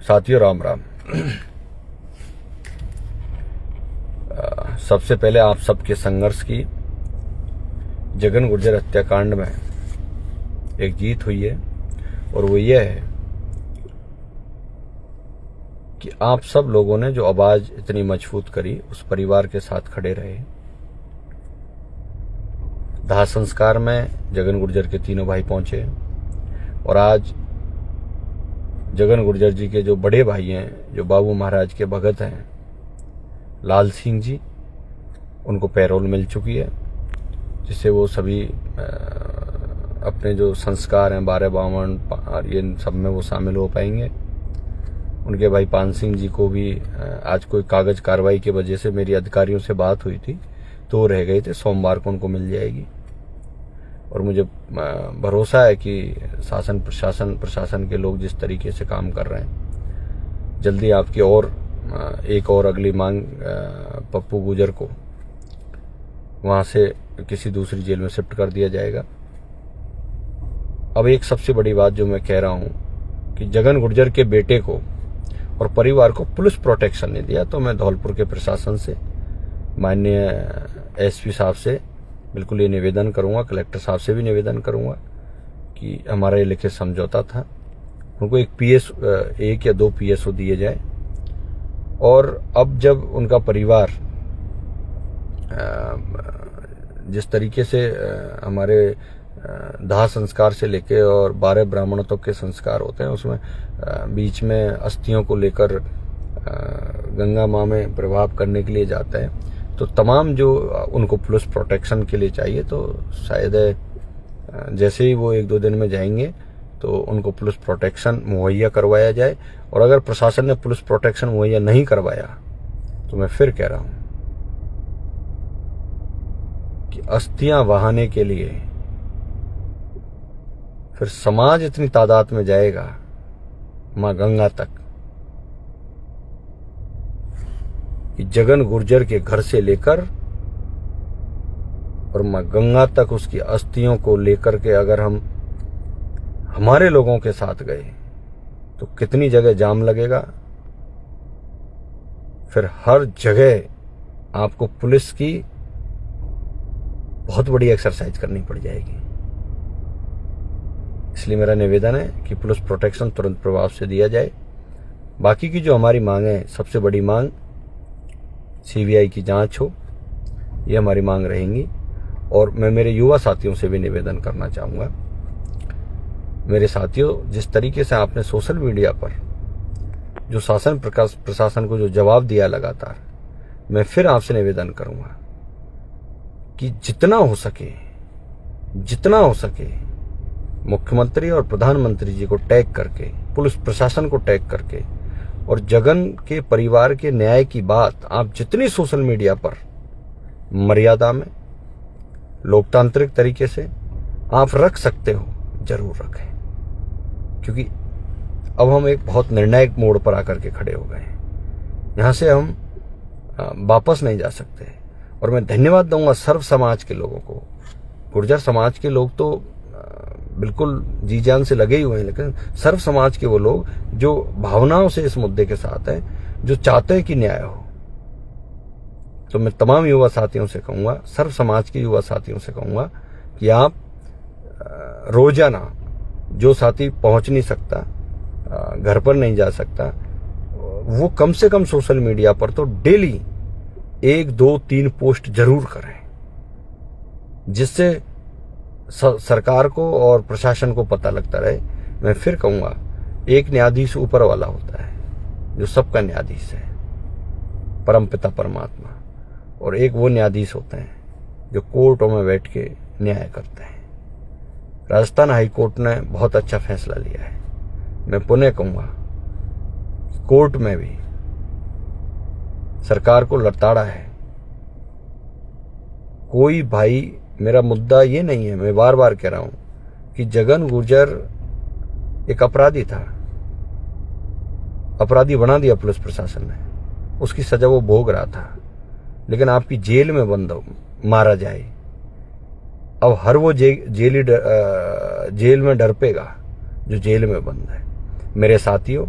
साथियों राम राम। सबसे पहले आप सबके संघर्ष की जगन गुर्जर हत्याकांड में एक जीत हुई है और वो ये है कि आप सब लोगों ने जो आवाज इतनी मजबूत करी, उस परिवार के साथ खड़े रहे। दाह संस्कार में जगन गुर्जर के तीनों भाई पहुंचे और आज जगन गुर्जर जी के जो बड़े भाई हैं, जो बाबू महाराज के भगत हैं, लाल सिंह जी, उनको पैरोल मिल चुकी है, जिससे वो सभी अपने जो संस्कार हैं 12-52 और ये सब में वो शामिल हो पाएंगे। उनके भाई पान सिंह जी को भी आज कोई कागज कार्रवाई की वजह से मेरी अधिकारियों से बात हुई थी तो वो रह गए थे, सोमवार को उनको मिल जाएगी। और मुझे भरोसा है कि शासन प्रशासन के लोग जिस तरीके से काम कर रहे हैं, जल्दी आपकी और एक और अगली मांग पप्पू गुर्जर को वहां से किसी दूसरी जेल में शिफ्ट कर दिया जाएगा। अब एक सबसे बड़ी बात जो मैं कह रहा हूं कि जगन गुर्जर के बेटे को और परिवार को पुलिस प्रोटेक्शन नहीं दिया, तो मैं धौलपुर के प्रशासन से, माननीय एसपी साहब से बिल्कुल ये निवेदन करूंगा, कलेक्टर साहब से भी निवेदन करूंगा कि हमारा ये लिखित समझौता था, उनको एक या 2 PSO दिए जाए। और अब जब उनका परिवार जिस तरीके से हमारे दाह संस्कार से लेके और 12 ब्राह्मणों के संस्कार होते हैं, उसमें बीच में अस्थियों को लेकर गंगा माँ में प्रभाव करने के लिए जाता है, तो तमाम जो उनको पुलिस प्रोटेक्शन के लिए चाहिए, तो शायद जैसे ही वो 1-2 दिन में जाएंगे तो उनको पुलिस प्रोटेक्शन मुहैया करवाया जाए। और अगर प्रशासन ने पुलिस प्रोटेक्शन मुहैया नहीं करवाया तो मैं फिर कह रहा हूं कि अस्थियां बहाने के लिए फिर समाज इतनी तादाद में जाएगा मां गंगा तक कि जगन गुर्जर के घर से लेकर और मां गंगा तक उसकी अस्थियों को लेकर के अगर हम हमारे लोगों के साथ गए तो कितनी जगह जाम लगेगा। फिर हर जगह आपको पुलिस की बहुत बड़ी एक्सरसाइज करनी पड़ जाएगी। इसलिए मेरा निवेदन है कि पुलिस प्रोटेक्शन तुरंत प्रभाव से दिया जाए। बाकी की जो हमारी मांग है, सबसे बड़ी मांग CBI की जांच हो, ये हमारी मांग रहेंगी। और मैं मेरे युवा साथियों से भी निवेदन करना चाहूंगा, मेरे साथियों, जिस तरीके से आपने सोशल मीडिया पर जो शासन प्रशासन को जो जवाब दिया लगातार, मैं फिर आपसे निवेदन करूंगा कि जितना हो सके मुख्यमंत्री और प्रधानमंत्री जी को टैग करके, पुलिस प्रशासन को टैग करके, और जगन के परिवार के न्याय की बात आप जितनी सोशल मीडिया पर मर्यादा में लोकतांत्रिक तरीके से आप रख सकते हो, जरूर रखें। क्योंकि अब हम एक बहुत निर्णायक मोड़ पर आकर के खड़े हो गए हैं, यहां से हम वापस नहीं जा सकते। और मैं धन्यवाद दूंगा सर्व समाज के लोगों को। गुर्जर समाज के लोग तो बिल्कुल जी जान से लगे ही हुए हैं, लेकिन सर्व समाज के वो लोग जो भावनाओं से इस मुद्दे के साथ हैं, जो चाहते हैं कि न्याय हो। तो मैं तमाम युवा साथियों से कहूंगा, सर्व समाज के युवा साथियों से कहूंगा कि आप रोजाना, जो साथी पहुंच नहीं सकता, घर पर नहीं जा सकता, वो कम से कम सोशल मीडिया पर तो डेली 1-2-3 पोस्ट जरूर करें, जिससे सरकार को और प्रशासन को पता लगता रहे। मैं फिर कहूंगा, एक न्यायाधीश ऊपर वाला होता है जो सबका न्यायाधीश है, परमपिता परमात्मा, और एक वो न्यायाधीश होते हैं जो कोर्टों में बैठ के न्याय करते हैं। राजस्थान हाई कोर्ट ने बहुत अच्छा फैसला लिया है। मैं पुनः कहूंगा, कोर्ट में भी सरकार को लताड़ा है। कोई भाई, मेरा मुद्दा ये नहीं है, मैं बार बार कह रहा हूं कि जगन गुर्जर एक अपराधी था, अपराधी बना दिया पुलिस प्रशासन ने, उसकी सजा वो भोग रहा था। लेकिन आपकी जेल में बंद मारा जाए, अब हर वो जेल में डर पेगा जो जेल में बंद है। मेरे साथियों,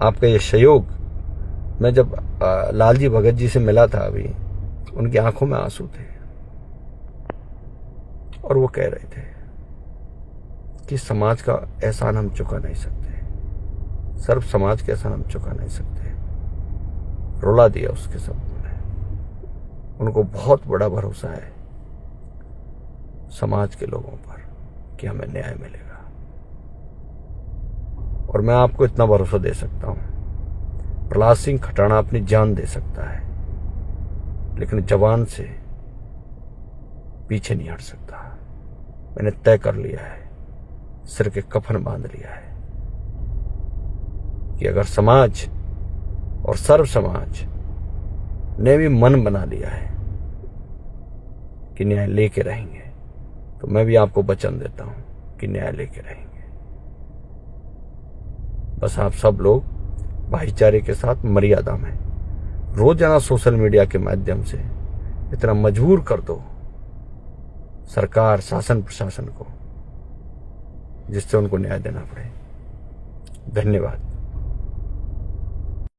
आपका ये सहयोग, मैं जब लालजी भगत जी से मिला था अभी, उनकी आंखों में आंसू थे और वो कह रहे थे कि समाज का एहसान हम चुका नहीं सकते, सर्व समाज के एहसान हम चुका नहीं सकते। रुला दिया उसके शब्दों ने। उनको बहुत बड़ा भरोसा है समाज के लोगों पर कि हमें न्याय मिलेगा। और मैं आपको इतना भरोसा दे सकता हूं, प्रहलाद सिंह खटाना अपनी जान दे सकता है, लेकिन जवान से पीछे नहीं हट सकता। मैंने तय कर लिया है, सिर के कफन बांध लिया है कि अगर समाज और सर्व समाज ने भी मन बना लिया है कि न्याय लेके रहेंगे, तो मैं भी आपको वचन देता हूं कि न्याय लेके रहेंगे। बस आप सब लोग भाईचारे के साथ मर्यादा में रोजाना सोशल मीडिया के माध्यम से इतना मजबूर कर दो सरकार, शासन, प्रशासन को, जिससे उनको न्याय देना पड़े। धन्यवाद।